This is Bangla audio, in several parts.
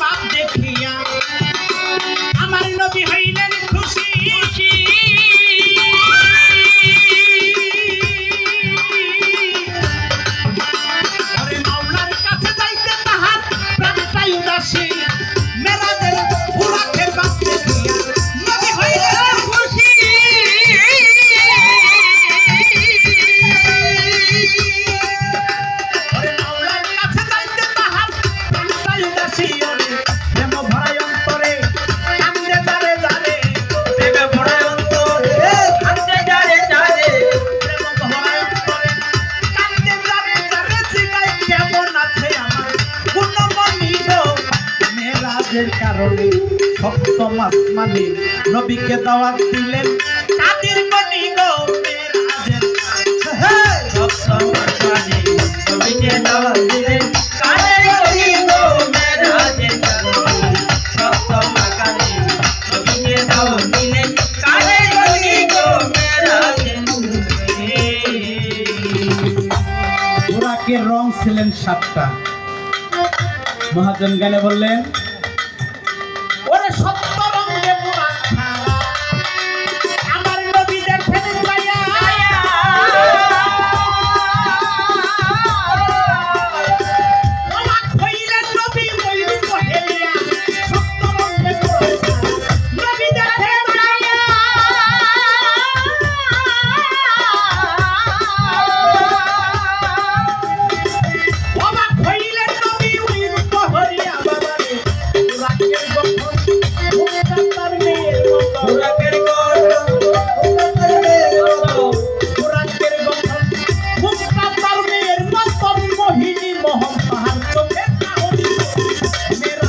বাপ দেখিয়া আমার নবী হইলেন খুশি ওরে মাওলার কাছে যাইতে তাহার প্রাণটাই উদাসী মেরাজের বুরাকের বাপ দেখিয়া নবী হইলেন খুশি ওরে মাওলার কাছে যাইতে তাহার প্রাণটাই উদাসী ওরে প্রেম ভরায় অন্তরে কান্দে যারে যারে প্রেম ভরায় অন্তরে কান্দে যারে যারে প্রেম ভরায় অন্তরে কান্দে যারে যারে জিগায় কেমন আছে আমার গুণমণি গো মেরাজের কারণে সপ্তম আসমানে নবীকে দাওয়াত দিলেন কাদের মণি গো মেরাজের সপ্তম আসমানে নবীকে দাওয়াত দিলেন কাদের মণি গো মেরাজের সপ্তম আসমানে নবীকে দাওয়াত দিলেন কাদের মণি গো মেরাজের বুরাকের রং ছিলেন 7টা মহাজন গানে বললেন ওরে সত্য রঙে বুরাক ছাড়া আমার নবী দেখেন যায়া অবাক হইলেন নবী ময়ূর কহেলিয়া সত্য রঙে বুরাক ছাড়া নবী দেখেন যায়া অবাক হইলেন নবী ময়ূর কহেলিয়া বাবারে বুরাকের গঠন মুক্তার মেয়ের মতো বুরাকের গঠন বুরাকের গঠন মুক্তার মেয়ের মতো মোহিনী মোহন পাহাড় চোখে কাহিনী মেরা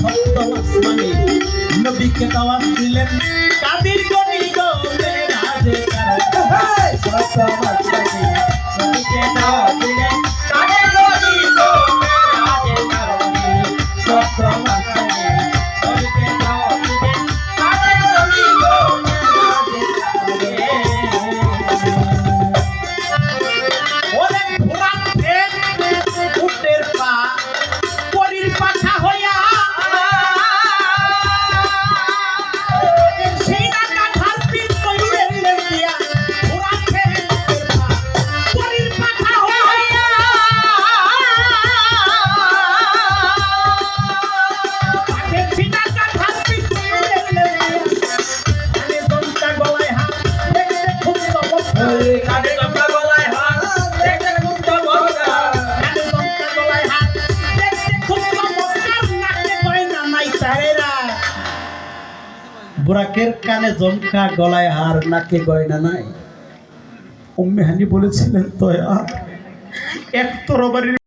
সপ্তম আসমানে নবীকে দাওয়াত দিলেন কাদের গনি গো মেরাজের কারণে সপ্তম আসমানে নবীকে দাওয়াত দিলেন কাদের গনি গো মেরাজের কারণে সপ্তম আসমানে নবীকে দাওয়াত দিলেন কাদের গনি গো মেরাজের কারণে ওরে ঘোড়ার ফের উটের পা পরীর পাঠা হইয়া সেই না কাঠার পিঠ ময়ূরের লেলিয়া ঘোড়ার ফের উটের পা পরীর পাঠা হইয়া পাখের সিনা কাঠার পিঠ ময়ূরের লেলিয়া কানে দমকা গলায় হাত দেখতে খুব চমৎকার কানে দমকা গলায় হাত দেখতে খুব চমৎকার কানে দমকা গলায় হাত দেখতে খুব চমৎকার নাকে গয়না নাই তারেরা বুরাকের কানে জমকা গলায় হার নাকে গয়না নাই উম্মে হানি বলেছিলেন তয়া এক তরবারির